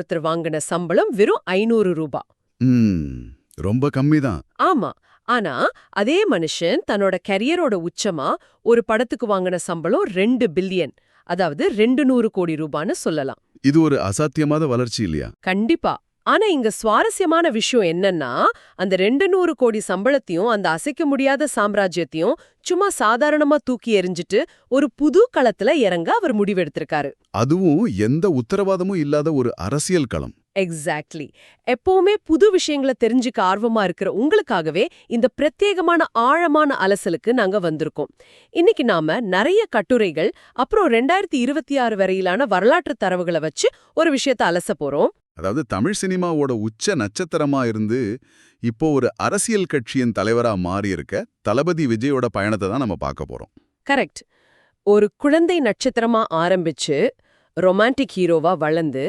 ஒருத்தர் வாங்கின சம்பளம் வெறும் 500 ரூபாய். ரொம்ப கம்மிதான். ஆமா. ஆனா அதே மனுஷன் தன்னோட கரியரோட உச்சமா ஒரு படத்துக்கு வாங்கின சம்பளம் 2 பில்லியன், அதாவது 200 கோடி ரூபான்னு சொல்லலாம். இது ஒரு அசாத்தியமான வளர்ச்சி இல்லையா? கண்டிப்பா. ஆனா இங்க சுவாரஸ்யமான விஷயம் என்னன்னா, அந்த 200 கோடி சம்பளத்தையும் அந்த அசைக்க முடியாத சாம்ராஜ்யத்தையும் சும்மா சாதாரணமா தூக்கி எறிஞ்சிட்டு ஒரு புது களத்துல இறங்க அவர் முடிவெடுத்திருக்காரு. அதுவும் எந்த உத்தரவாதமும் இல்லாத ஒரு அரசியல் களம். எக்ஸாக்ட்லி. எப்பவுமே புது விஷயங்களை தெரிஞ்சுக்க ஆர்வமா இருக்கிற உங்களுக்காகவே இந்த பிரத்யேகமான ஆழமான அலசலுக்கு நாங்க வந்திருக்கோம். இன்னைக்கு நாம நிறைய கட்டுரைகள் அப்புறம் 2026 வரையிலான வரலாற்று தரவுகளை வச்சு ஒரு விஷயத்தை அலச போறோம். அதாவது தமிழ் சினிமாவோட உச்ச நட்சத்திரமா இருந்து இப்போ ஒரு அரசியல் கட்சியின் தலைவரா மாறி இருக்க தளபதி விஜயோட பயணத்தை தான் நம்ம பார்க்க போறோம். கரெக்ட். ஒரு குழந்தை நட்சத்திரமா ஆரம்பிச்சு ரொமான்டிக் ஹீரோவா வளர்ந்து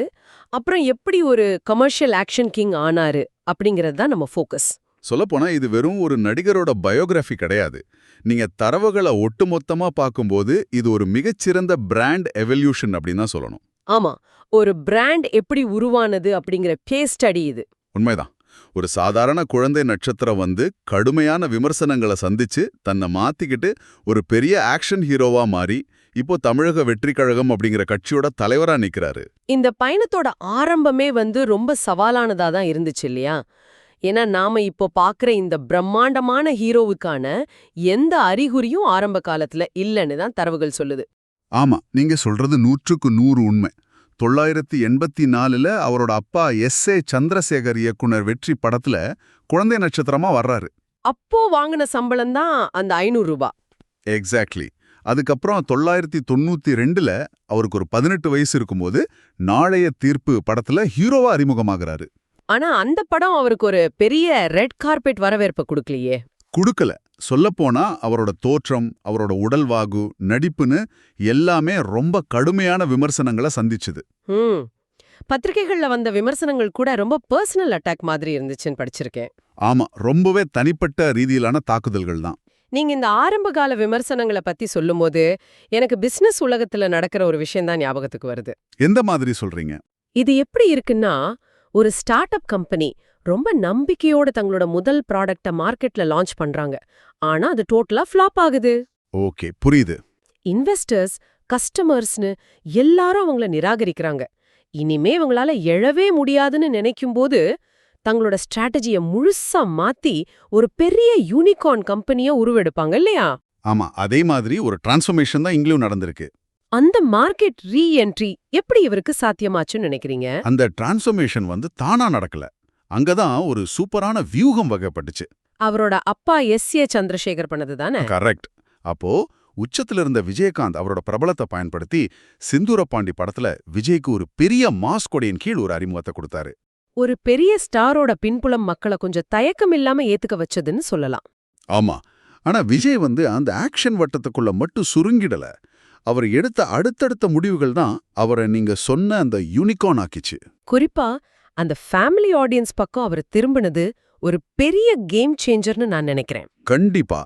அப்புறம் எப்படி ஒரு கமர்ஷியல் ஆக்ஷன் கிங் ஆனாரு அப்படிங்கிறது தான் நம்ம ஃபோக்கஸ். சொல்லப்போனா இது வெறும் ஒரு நடிகரோட பயோகிராஃபி கிடையாது. நீங்க தரவுகளை ஒட்டுமொத்தமா பார்க்கும்போது இது ஒரு மிகச்சிறந்த பிராண்ட் எவல்யூஷன் அப்படின்னு தான் சொல்லணும். ஆமா, ஒரு பிராண்ட் எப்படி உருவானது அப்படிங்கிற கேஸ் ஸ்டடி இது. உண்மைதான். ஒரு சாதாரண குழந்தை நட்சத்திரம் வந்து கடுமையான விமர்சனங்களை சந்திச்சு தன்னை மாத்திக்கிட்டு ஒரு பெரிய ஆக்ஷன் ஹீரோவா மாறி இப்போ தமிழக வெற்றி கழகம் அப்படிங்கிற கட்சியோட தலைவரா நிக்கிறாரு. இந்த பயணத்தோட ஆரம்பமே ரொம்ப சவாலானதா தான் இருந்துச்சு இல்லையா? ஏன்னா நாம இப்போ பாக்குற இந்த பிரம்மாண்டமான ஹீரோவுக்கான எந்த அறிகுறியும் ஆரம்ப காலத்துல இல்லைன்னு தான் தரவுகள் சொல்லுது. ஆமா, நீங்க சொல்றது 100% உண்மை. 984ல அவரோட அப்பா S.A. சந்திரசேகர் இயக்குனர் வெற்றி படத்துல குழந்தை நட்சத்திரமா வர்றாரு. அப்போ வாங்கின சம்பளம் தான் அந்த 500 ரூபாய். எக்ஸாக்ட்லி. அதுக்கப்புறம் 992ல அவருக்கு ஒரு 18 வயசு இருக்கும்போது நாளைய தீர்ப்பு படத்துல ஹீரோவா அறிமுகமாகறாரு. ஆனா அந்த படம் அவருக்கு ஒரு பெரிய ரெட் கார்பெட் வரவேற்பு கொடுக்கலையே. குடுக்கல. சொல்லப்போனா அவரோட தோற்றம், அவரோட உடல்வாகு, நடிப்புன்னு எல்லாமே ரொம்ப கடுமையான விமர்சனங்களை சந்திச்சுது. பத்திரிகைகள்ல வந்த விமர்சனங்கள் கூட ரொம்ப பர்சனல் அட்டாக் மாதிரி இருந்துச்சுன்னு படிச்சிருக்கேன். ஆமா, ரொம்பவே தனிப்பட்ட ரீதியிலான தாக்குதல்கள் தான். நீங்க இந்த ஆரம்பகால விமர்சனங்களை பத்தி சொல்லும்போது எனக்கு பிசினஸ் உலகத்துல நடக்கிற ஒரு விஷயம் தான் ஞாபகத்துக்கு வருது. எந்த மாதிரி சொல்றீங்க? இது எப்படி இருக்குன்னா, ஒரு ஸ்டார்ட் அப் கம்பெனி ரொம்ப நம்பிக்கையோட தங்களோட முதல் ப்ராடக்ட மார்க்கெட்ல லான்ச் பண்றாங்க. ஆனா அது டோட்டலா ஃப்ளாப் ஆகுது. ஓகே, புரியுது. இன்வெஸ்டர்ஸ், கஸ்டமர்ஸ்னு எல்லாரும் அவங்கள நிராகரிக்கிறாங்க. இனிமே இவங்களால எழவே முடியாதுன்னு நினைக்கும்போது தங்களோட ஸ்ட்ராட்டஜிய முழுசா மாத்தி ஒரு பெரிய யூனிகார்ன் கம்பெனிய உருவெடுப்பாங்க இல்லையா? ஆமா, அதே மாதிரி ஒரு டிரான்ஸ்ஃபர்மேஷன் தான் இங்கேயும் நடந்திருக்கு. அந்த மார்க்கெட் ரீஎன்ட்ரி எப்படி இவருக்கு சாத்தியமாச்சுன்னு நினைக்கிறீங்க? அந்த டிரான்ஸ்ஃபர்மேஷன் தானா நடக்கல. அங்கதான் ஒரு சூப்பரான வியூகம் வகைப்பட்டுச்சு. அவரோட அப்பா S.A. சந்திரசேகர் பண்ணது தானே? கரெக்ட். அப்போ உச்சத்துல இருந்த விஜயகாந்த் அவரோட பிரபலத்தை பயன்படுத்தி சிந்தூரபாண்டி படத்துல விஜய்க்கு ஒரு பெரிய மாஸ் கொடியின் கீழ் ஒரு அறிமுகத்தை கொடுத்தாரு. ஒரு பெரிய ஸ்டாரோட பின்புலம் மக்களை கொஞ்சம் தயக்கம் இல்லாம ஏத்துக்க வச்சதுன்னு சொல்லலாம். ஆமா, ஆனா விஜய் அந்த ஆக்ஷன் வட்டத்துக்குள்ள மட்டும் சுருங்கிடல. அவர் எடுத்த அடுத்தடுத்த முடிவுகள் தான் அவரை நீங்க சொன்ன அந்த யூனிகார்ன் ஆக்கிச்சு. குறிப்பா அந்த ஃபேமிலி ஆடியன்ஸ் பக்கம் அவர் திரும்பினது ஒரு பெரிய கேம் சேஞ்சர்னு நான் நினைக்கிறேன். கண்டிப்பா.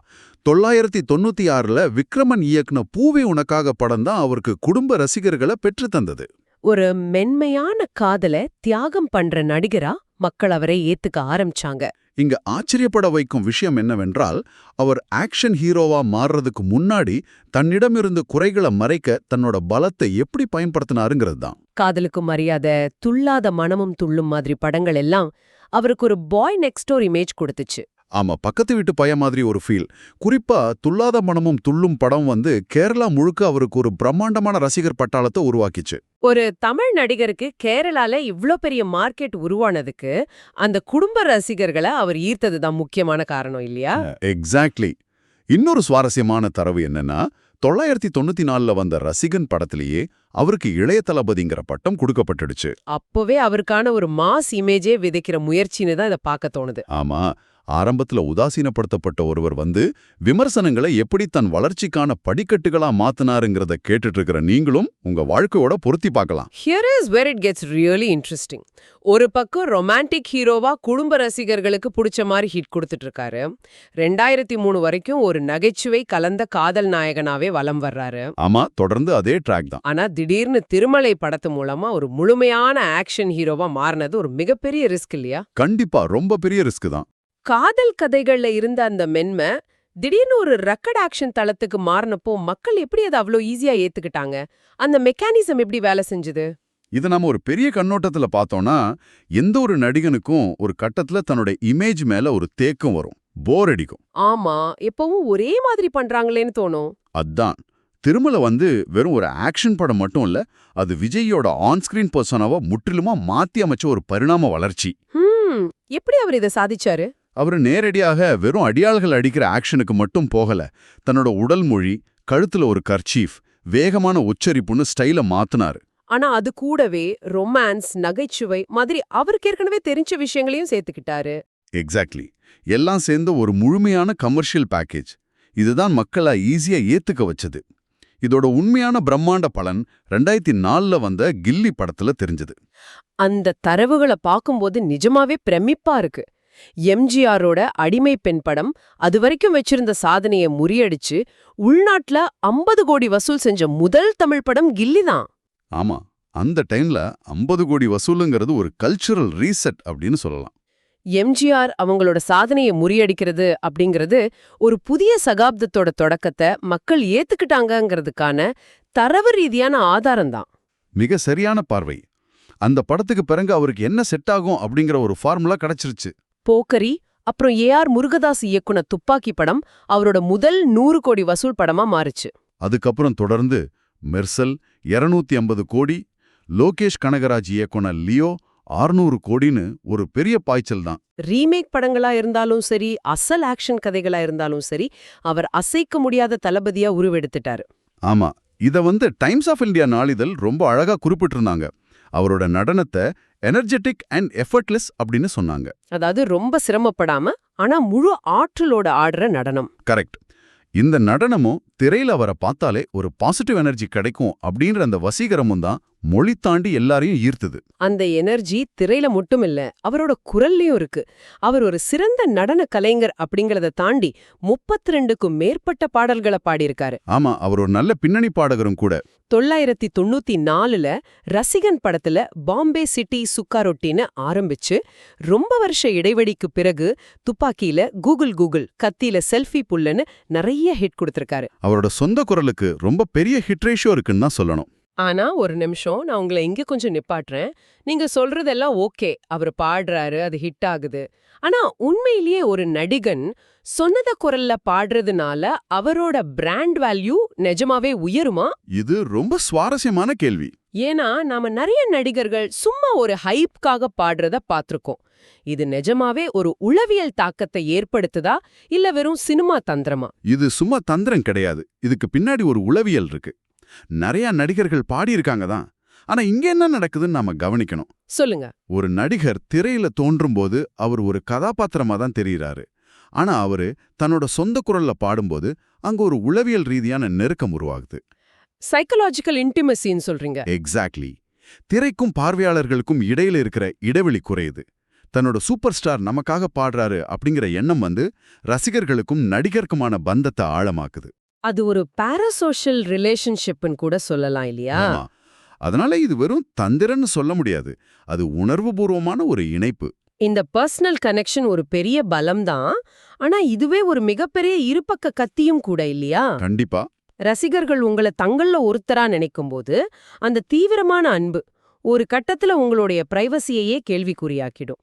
996ல விக்ரமன் இயக்குன பூவே உனக்காக படம் தான் அவருக்கு குடும்ப ரசிகர்களை பெற்று தந்தது. ஒரு மென்மையான காதல தியாகம் பண்ற நடிகரா மக்கள் அவரை ஏத்துக்க ஆரம்பிச்சாங்க. இங்க ஆச்சரியப்பட வைக்கும் விஷயம் என்னவென்றால், அவர் ஆக்ஷன் ஹீரோவா மாறுறதுக்கு முன்னாடி தன்னிடமிருந்து குறைகளை மறைக்க தன்னோட பலத்தை எப்படி பயன்படுத்தினாருங்கிறது தான். காதலுக்கு மரியாதை, துள்ளாத மனமும் துள்ளும் மாதிரி படங்கள் எல்லாம் அவருக்கு ஒரு பாய் நெக்ஸ்ட் டோர் இமேஜ் கொடுத்துச்சு. ஆமா, பக்கத்து வீட்டு பையன் மாதிரி ஒரு ஃபீல். குறிப்பா துள்ளாத மனமும் துள்ளும் படம் கேரளா முழுக்க அவருக்கு ஒரு பிரம்மாண்டமான ரசிகர் பட்டாளத்தை உருவாக்கிச்சு. ஒரு தமிழ் நடிகருக்கு கேரளால இவ்ளோ பெரிய மார்க்கெட் உருவானதுக்கு அந்த குடும்ப ரசிகர்களை அவர் ஈர்த்தது தான் முக்கியமான காரணம் இல்லையா? எக்ஸாக்ட்லி. இன்னொரு சுவாரஸ்யமான தரவு என்னன்னா, 994ல வந்த ரசிகன் படத்திலேயே அவருக்கு இளைய தளபதிங்கிற பட்டம் கொடுக்கப்பட்டுடுச்சு. அப்பவே அவருக்கான ஒரு மாஸ் இமேஜே விதைக்கிற முயற்சின்னு தான் இதை பார்க்க தோணுது. ஆமா, ஆரம்பத்துல உதாசீனப்படுத்தப்பட்ட ஒருவர் வந்து விமர்சனங்களை எப்படி தன் வளர்ச்சிக்கான படிக்கட்டுகளா மாத்தினாருங்கிறத கேட்டுட்டு இருக்கிற நீங்களும் உங்க வாழ்க்கையோட பொருத்தி பார்க்கலாம். Here is where it gets really interesting. ஒரு பக்கம் ரொமான்டிக் ஹீரோவா குடும்ப ரசிகர்களுக்கு பிடிச்ச மாதிரி ஹிட் கொடுத்துட்டு இருக்காரு. 2003 வரைக்கும் ஒரு நகைச்சுவை கலந்த காதல் நாயகனாவே வலம் வர்றாரு. ஆமா, தொடர்ந்து அதே ட்ராக் தான். ஆனா திடீர்னு திருமலை படத்து மூலமா ஒரு முழுமையான ஆக்ஷன் ஹீரோவா மாறினது ஒரு மிகப்பெரிய ரிஸ்க் இல்லையா? கண்டிப்பா ரொம்ப பெரிய ரிஸ்க் தான். காதல் கதைகள்ல இருந்த அந்த மென்மை திடீர்னு ஒரு ரெக்கட் ஆக்ஷன் தளத்துக்கு மாறினப்போ மக்கள் எப்படி அதை அவ்வளோ ஈஸியா ஏத்துக்கிட்டாங்க? அந்த மெக்கானிசம் எப்படி வேலை செஞ்சது? இதை நம்ம ஒரு பெரிய கண்ணோட்டத்துல பார்த்தோம்னா, எந்த ஒரு நடிகனுக்கும் ஒரு கட்டத்துல தன்னோட இமேஜ் மேல ஒரு தேக்கம் வரும், போர் அடிக்கும். ஆமா, எப்பவும் ஒரே மாதிரி பண்றாங்களேன்னு தோணும். அதான் திருமலை வந்து வெறும் ஒரு ஆக்ஷன் படம் மட்டும் இல்ல, அது விஜயோட ஆன்ஸ்கிரீன் பர்சனாவா முற்றிலுமா மாத்தி அமைச்ச ஒரு பரிணாம வளர்ச்சி. எப்படி அவர் இதை சாதிச்சாரு? அவரு நேரடியாக வெறும் அடியாள்கள் அடிக்கிற ஆக்ஷனுக்கு மட்டும் போகல, தன்னோட உடல் மொழி, கழுத்துல ஒரு கர்ச்சீஃப், வேகமான உச்சரிப்புன்னு ஸ்டைல மாத்தினாரு. ஆனா அது கூடவே ரொமான்ஸ், நகைச்சுவை மாதிரி அவருக்கு ஏற்கனவே தெரிஞ்ச விஷயங்களையும் சேர்த்துக்கிட்டாரு. எக்ஸாக்ட்லி, எல்லாம் சேர்ந்த ஒரு முழுமையான கமர்ஷியல் பேக்கேஜ். இதுதான் மக்களை ஈஸியா ஏத்துக்க வச்சது. இதோட உண்மையான பிரம்மாண்ட பலன் 2004 வந்த கில்லி படத்துல தெரிஞ்சது. அந்த தரவுகளை பார்க்கும்போது நிஜமாவே பிரமிப்பா இருக்கு. எம்ஜிஆரோட அடிமை பெண் படம் அது வரைக்கும் வச்சிருந்த சாதனையை முறியடிச்சு உள்நாட்டுல 50 கோடி வசூல் செஞ்ச முதல் தமிழ் படம் கில்லி தான். ஆமா, அந்த டைம்ல 50 கோடி வசூலுங்கிறது ஒரு கல்ச்சுரல் ரீசெட் அப்படின்னு சொல்லலாம். எம்ஜிஆர் அவங்களோட சாதனையை முறியடிக்கிறது அப்படிங்கிறது ஒரு புதிய சகாப்தத்தோட தொடக்கத்தை மக்கள் ஏத்துக்கிட்டாங்கங்கிறதுக்கான தரவு ரீதியான ஆதாரம் தான். மிக சரியான பார்வை. அந்த படத்துக்கு பிறகு அவருக்கு என்ன செட் ஆகும் அப்படிங்கிற ஒரு ஃபார்முலா கிடைச்சிருச்சு. போக்கரி, அப்புறம் ஏஆர் முருகதாஸ் இயக்குன துப்பாக்கி படம் அவரோட முதல் 100 கோடி வசூல் படமா மாறுச்சு. அதுக்கப்புறம் தொடர்ந்து மெர்சல் 250 கோடி, லோகேஷ் கனகராஜ் இயக்குன லியோ 600 கோடின்னு ஒரு பெரிய பாய்ச்சல் தான். ரீமேக் படங்களா இருந்தாலும் சரி, அசல் ஆக்ஷன் கதைகளா இருந்தாலும் சரி, அவர் அசைக்க முடியாத தளபதியா உருவெடுத்துட்டாரு. ஆமா, இத வந்து டைம்ஸ் ஆஃப் இந்தியா நாளிதழ் ரொம்ப அழகா குறிப்பிட்டிருந்தாங்க. அவரோட நடனத்தை எனர்ஜெட்டிக் அண்ட் எஃபர்ட்லெஸ் அப்படின்னு சொன்னாங்க. அதாவது ரொம்ப சிரமப்படாம ஆனா முழு ஆற்றலோட ஆடுற நடனம். கரெக்ட். இந்த நடனமும் திரையில அவரை பார்த்தாலே ஒரு பாசிட்டிவ் எனர்ஜி கிடைக்கும் அப்படின்ற அந்த வசீகரமும் தான் மொழி தாண்டி எல்லாரையும் ஈர்த்தது. அந்த எனர்ஜி திரையில மட்டும் இல்ல, அவரோட குரல்லையும் இருக்கு. அவர் ஒரு சிறந்த நடன கலைஞர் அப்படிங்கறத தாண்டி 32க்கும் மேற்பட்ட பாடல்களை பாடியிருக்காரு. ஆமா, அவர் ஒரு நல்ல பின்னணி பாடகரும் கூட. 994ல ரசிகன் படத்துல பாம்பே சிட்டி சுக்கா ரொட்டின்னு ஆரம்பிச்சு ரொம்ப வருஷ இடைவெளிக்கு பிறகு துப்பாக்கியில கூகுள் கூகுள், கத்தியில செல்ஃபி புல்லுன்னு நிறைய ஹிட் கொடுத்திருக்காரு. அவரோட சொந்த குரலுக்கு ரொம்ப பெரிய ஹிட் ரேஷியோ இருக்குன்னு தான் சொல்லணும். ஆனா ஒரு நிமிஷம், நான் உங்களை இங்க கொஞ்சம் நிப்பாட்டுறேன். நீங்க சொல்றதெல்லாம் ஓகே, அவர் பாடுறாரு, அது ஹிட் ஆகுது. ஆனா உண்மையிலேயே ஒரு நடிகன் சொன்னத குரல்ல பாடுறதுனால அவரோட பிராண்ட் வேல்யூ நிஜமாவே உயருமா? இது ரொம்ப சுவாரஸ்யமான கேள்வி. ஏன்னா நாம நிறைய நடிகர்கள் சும்மா ஒரு ஹைப்காக பாடுறத பாத்திருக்கோம். இது நிஜமாவே ஒரு உளவியல் தாக்கத்தை ஏற்படுத்துதா இல்ல வெறும் சினிமா தந்திரமா? இது சும்மா தந்திரம் கிடையாது, இதுக்கு பின்னாடி ஒரு உளவியல் இருக்கு. நிறைய நடிகர்கள் பாடியிருக்காங்க தான், ஆனா இங்க என்ன நடக்குதுன்னு நாம கவனிக்கணும். சொல்லுங்க. ஒரு நடிகர் திரையில தோன்றும் போது அவர் ஒரு கதாபாத்திரமா தான் தெரிகிறாரு. ஆனா அவரு தன்னோட சொந்த குரல்ல பாடும்போது அங்க ஒரு உளவியல் ரீதியான நெருக்கம் உருவாகுது. சைக்கலாஜிக்கல் இன்டிமசின்னு சொல்றீங்க. எக்ஸாக்ட்லி. திரைக்கும் பார்வையாளர்களுக்கும் இடையில இருக்கிற இடைவெளி குறையுது. தன்னோட சூப்பர் ஸ்டார் நமக்காக பாடுறாரு அப்படிங்கிற எண்ணம் வந்து ரசிகர்களுக்கும் நடிகருக்குமான பந்தத்தை ஆழமாக்குது. அது ஒரு பாராசோஷியல் ரிலேஷன்ஷிப்னு கூட சொல்லலாம் இல்லையா? அதனால இது வெறும் தந்திரன்னு சொல்ல முடியாது, அது உணர்வுபூர்வமான ஒரு இணைப்பு. இந்த பர்சனல் கனெக்ஷன் ஒரு பெரிய பலம் தான். ஆனா இதுவே ஒரு மிகப்பெரிய இருபக்க கத்தியும் கூட இல்லையா? கண்டிப்பா. ரசிகர்கள் உங்களை தங்கள்ல ஒருத்தரா நினைக்கும்போது அந்த தீவிரமான அன்பு ஒரு கட்டத்துல உங்களுடைய பிரைவசியையே கேள்விக்குறியாக்கிடும்.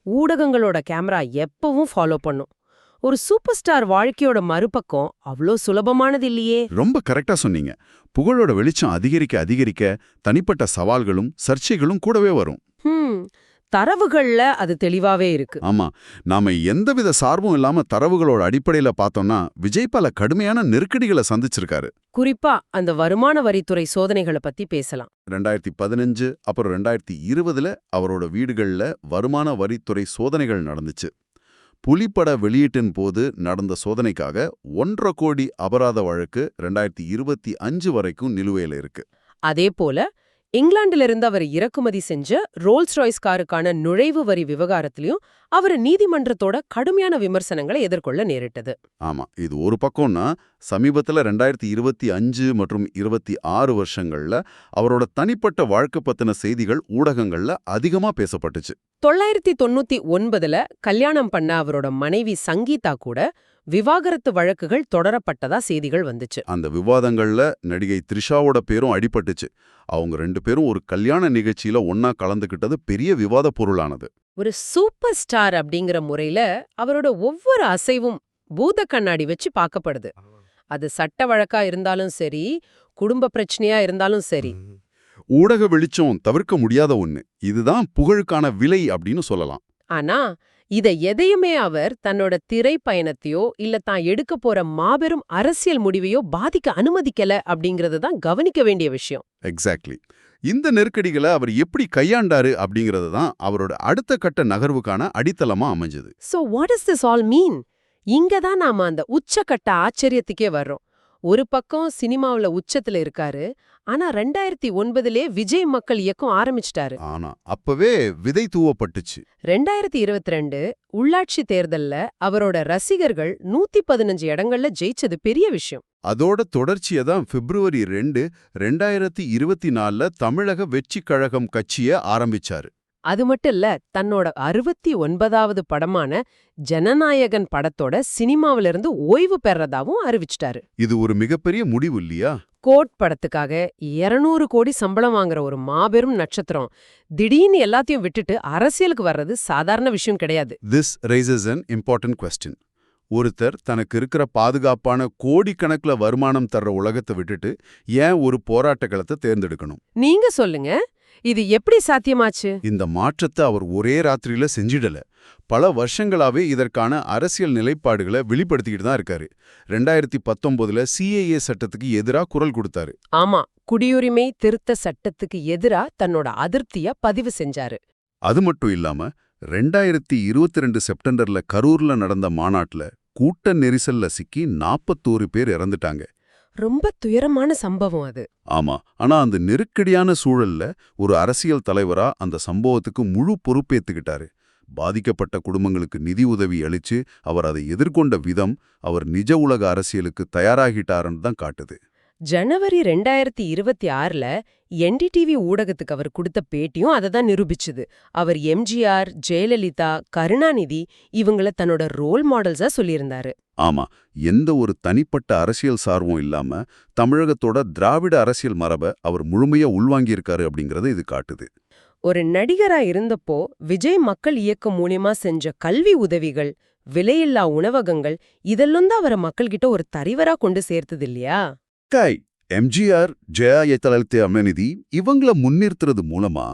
ஊடகங்களோட கேமரா எப்பவும் ஃபாலோ பண்ணும். ஒரு சூப்பர் ஸ்டார் வாழ்க்கையோட மறுபக்கம் அவ்வளோ சுலபமானது இல்லையே. ரொம்ப கரெக்டா சொன்னீங்க. புகழோட வெளிச்சம் அதிகரிக்க அதிகரிக்க தனிப்பட்ட சவால்களும் சர்ச்சைகளும் கூடவே வரும். தரவுகள்ல அது தெளிவாவே இருக்கு. ஆமா, நாம எந்தவித சார்பும் இல்லாம தரவுகளோட அடிப்படையில பார்த்தோம்னா விஜய் பல கடுமையான நெருக்கடிகளை சந்திச்சிருக்காரு. குறிப்பா அந்த வருமான வரித்துறை சோதனைகளை பத்தி பேசலாம். 2015 அப்புறம் 2020ல அவரோட வீடுகள்ல வருமான வரித்துறை சோதனைகள் நடந்துச்சு. புலிப்பட வெளியீட்டின் போது நடந்த சோதனைக்காக 1.5 கோடி அபராத வழக்கு 2025 வரைக்கும் நிலுவையில இருக்கு. அதே போல இங்கிலாந்திலிருந்து அவர் இறக்குமதி செஞ்ச ரோல்ஸ் ராய்ஸ் காருக்கான நுழைவு வரி விவகாரத்திலையும் அவர் நீதிமன்றத்தோட கடுமையான விமர்சனங்களை எதிர்கொள்ள நேரிட்டது. ஆமா, இது ஒரு பக்கம்னா சமீபத்துல 2025 மற்றும் 26 வருஷங்கள்ல அவரோட தனிப்பட்ட வாழ்க்கை பத்தின செய்திகள் ஊடகங்கள்ல அதிகமா பேசப்பட்டுச்சு. 999ல கல்யாணம் பண்ண அவரோட மனைவி சங்கீதா கூட விவாகரத்து வழக்குகள் தொடரப்பட்டதா செய்திகள் வந்துச்சு. அந்த விவாதங்கள்ல நடிகை த்ரிஷாவோட பேரும் அடிபட்டுச்சு. அவங்க 2 பேரும் ஒரு கல்யாண நிகழ்ச்சியில ஒன்னா கலந்துக்கிட்டது பெரிய விவாத பொருளானது. ஒரு சூப்பர் ஸ்டார் அப்படிங்கிற முறையில அவரோட ஒவ்வொரு அசைவும் பூத கண்ணாடி வச்சு பார்க்கப்படுது. அது சட்ட வழக்கா இருந்தாலும் சரி, குடும்ப பிரச்சனையா இருந்தாலும் சரி. ஊடக வெளிச்சம் தவிர்க்க முடியாத ஒண்ணு. இதுதான் புகழுக்கான விலை அப்படின்னு சொல்லலாம். ஆனா இத எதையுமே அவர் தன்னோட திரை பயணத்தையோ இல்ல தான் எடுக்க போற மாபெரும் அரசியல் முடிவையோ பாதிக்க அனுமதிக்கல அப்படிங்கிறது தான் கவனிக்க வேண்டிய விஷயம். எக்ஸாக்ட்லி. இந்த நெருக்கடிகளை அவர் எப்படி கையாண்டாரு அப்படிங்கிறது தான் அவரோட அடுத்த கட்ட நகர்வுக்கான அடித்தளமா அமைஞ்சது. So what does this all mean? இங்க தான் நாம அந்த உச்சக்கட்ட ஆச்சரியத்துக்கே வர்றோம். ஒரு பக்கம் சினிமாவுல உச்சத்துல இருக்காரு, ஆனா 2009லே விஜய் மக்கள் இயக்கம் ஆரம்பிச்சிட்டாரு. ஆனா அப்பவே விதை தூவப்பட்டுச்சு. 2022 உள்ளாட்சி தேர்தல்ல அவரோட ரசிகர்கள் 115 இடங்கள்ல ஜெயிச்சது பெரிய விஷயம். அதோட தொடர்ச்சியை தான் பிப்ரவரி 2, 2024ல தமிழக வெற்றிக் கழகம் கட்சியை ஆரம்பிச்சாரு. அது மட்டும் இல்ல, தன்னோட 69வது படமான ஜனநாயகன் படத்தோட சினிமாவிலிருந்து ஓய்வு பெறதாவும் அறிவிச்சிட்டாரு. இது ஒரு மிகப்பெரிய முடிவு இல்லையா? கோட் படத்துக்காக 200 கோடி சம்பளம் வாங்குற ஒரு மாபெரும் நட்சத்திரம் திடீர்னு எல்லாத்தையும் விட்டுட்டு அரசியலுக்கு வர்றது சாதாரண விஷயம் கிடையாது. This raises an important question. ஒருத்தர் தனக்கு இருக்கிற பாதுகாப்பான கோடிக்கணக்குல வருமானம் தர்ற உலகத்தை விட்டுட்டு ஏன் ஒரு போராட்ட களத்தை தேர்ந்தெடுக்கணும்? நீங்க சொல்லுங்க, இது எப்படி சாத்தியமாச்சு? இந்த மாற்றத்தை அவர் ஒரே ராத்திரியில செஞ்சிடல. பல வருஷங்களாவே இதற்கான அரசியல் நிலைப்பாடுகளை வெளிப்படுத்திக்கிட்டு தான் இருக்காரு. 2019ல CAA சட்டத்துக்கு எதிரா குரல் கொடுத்தாரு. ஆமா, குடியுரிமை திருத்த சட்டத்துக்கு எதிரா தன்னோட அதிருப்திய பதிவு செஞ்சாரு. அது மட்டும் இல்லாம 2022 செப்டம்பர்ல கரூர்ல நடந்த மாநாட்டுல கூட்ட நெரிசல்ல சிக்கி 41 பேர் இறந்துட்டாங்க. ரொம்ப துயரமான சம்பவம் அது. ஆமா, ஆனா அந்த நெருக்கடியான சூழல்ல ஒரு அரசியல் தலைவரா அந்த சம்பவத்துக்கு முழு பொறுப்பேத்துக்கிட்டாரு. பாதிக்கப்பட்ட குடும்பங்களுக்கு நிதி உதவி அளிச்சு அவர் அதை எதிர்கொண்ட விதம் அவர் நிஜ உலக அரசியலுக்கு தயாராகிட்டாருன்னு தான் காட்டுது. ஜனவரி 2026ல NDTV ஊடகத்துக்கு அவர் கொடுத்த பேட்டியும் அதை தான் நிரூபிச்சுது. அவர் MGR, ஜெயலலிதா, கருணாநிதி இவங்கள தன்னோட ரோல் மாடல்ஸா சொல்லியிருந்தாரு. ஆமா, எந்த ஒரு தனிப்பட்ட அரசியல் சார்பும் இல்லாம தமிழகத்தோட திராவிட அரசியல் மரபை அவர் முழுமையா உள்வாங்கியிருக்காரு அப்படிங்கறத இது காட்டுது. ஒரு நடிகரா இருந்தப்போ விஜய் மக்கள் இயக்கம் மூலியமா செஞ்ச கல்வி உதவிகள், விலையில்லா உணவகங்கள் இதெல்லாம் தான் அவரை மக்கள்கிட்ட ஒரு தரிவரா கொண்டு சேர்த்தது இல்லையா? MGR, ஜெயலலிதா இவங்கள முன்னிறுத்துறது மூலமா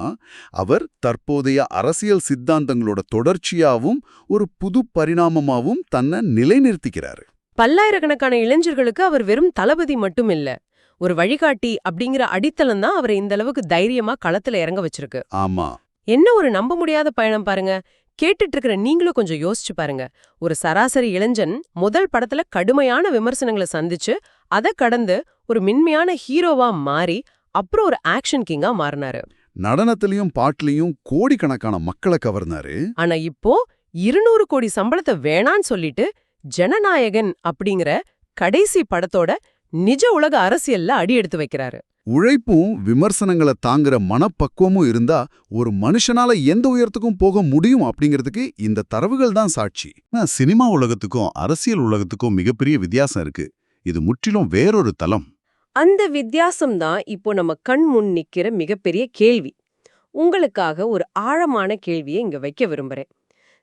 அவர் தற்போதைய அரசியல் சித்தாந்தங்களோட தொடர்ச்சியாவும் ஒரு புது பரிணாமமாவும் தன்னை நிலைநிறுத்திக்கிறாரு. பல்லாயிரக்கணக்கான இளைஞர்களுக்கு அவர் வெறும் தளபதி மட்டும் இல்ல, ஒரு வழிகாட்டி அப்படிங்கிற அடித்தளம் தான் அவரை இந்த அளவுக்கு தைரியமா களத்துல இறங்க வச்சிருக்கு. ஆமா, என்ன ஒரு நம்ப முடியாத பயணம் பாருங்க. கேட்டுட்டு இருக்கிற நீங்களும் கொஞ்சம் யோசிச்சு பாருங்க. ஒரு சராசரி இளைஞன் முதல் படத்துல கடுமையான விமர்சனங்களை சந்திச்சு அதை கடந்து ஒரு மென்மையான ஹீரோவா மாறி அப்புறம் ஒரு ஆக்ஷன் கிங்கா மாறினாரு. நடனத்திலையும் பாட்டுலயும் கோடிக்கணக்கான மக்களை கவர்னாரு. ஆனா இப்போ 200 கோடி சம்பளத்தை வேணான்னு சொல்லிட்டு ஜனநாயகன் அப்படிங்கிற கடைசி படத்தோட நிஜ உலக அரசியல்ல அடி எடுத்து வைக்கிறாரு. உழைப்பும் விமர்சனங்களை தாங்குற மனப்பக்குவமும் இருந்தா ஒரு மனுஷனால எந்த உயரத்துக்கும் போக முடியும் அப்படிங்கிறதுக்கு இந்த தரவுகள் தான் சாட்சி. சினிமா உலகத்துக்கும் அரசியல் உலகத்துக்கும் மிகப்பெரிய வித்தியாசம் இருக்கு. இது முற்றிலும் வேறொரு தளம். அந்த வித்தியாசம் தான் இப்போ நம்ம கண் முன் நிக்கிற மிகப்பெரிய கேள்வி. உங்களுக்காக ஒரு ஆழமான கேள்வியை இங்க வைக்க விரும்புறேன்.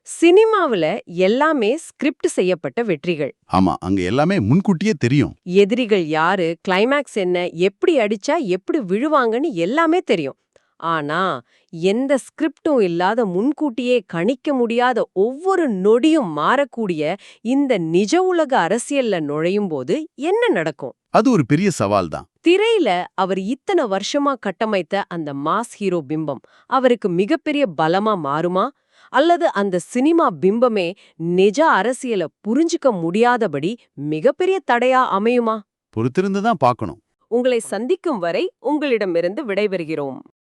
சினிமாவுல எல்லாமே ஸ்கிரிப்ட் செய்யப்பட்ட வெற்றிகள். ஆமா, அங்க எல்லாமே முன்கூட்டியே தெரியும். எதிரிகள் யாரு, கிளைமேக்ஸ் என்ன, எப்படி அடிச்சா எப்படி விழுவாங்கன்னு எல்லாமே தெரியும். ஆனா எந்த ஸ்கிரிப்டும் இல்லாத, முன்கூட்டியே கணிக்க முடியாத, ஒவ்வொரு நொடியும் மாறக்கூடிய இந்த நிஜ உலக அரசியல்ல நுழையும் போது என்ன நடக்கும்? அது ஒரு பெரிய சவால் தான். திரையில அவர் இத்தனை வருஷமா கட்டமைத்த அந்த மாஸ் ஹீரோ பிம்பம் அவருக்கு மிகப்பெரிய பலமா மாறுமா? அல்லது அந்த சினிமா பிம்பமே நிஜ அரசியல புரிஞ்சுக்க முடியாதபடி மிகப்பெரிய தடையா அமையுமா? பொறுத்திருந்து தான் பார்க்கணும். உங்களை சந்திக்கும் வரை உங்களிடமிருந்து விடைபெறுகிறோம்.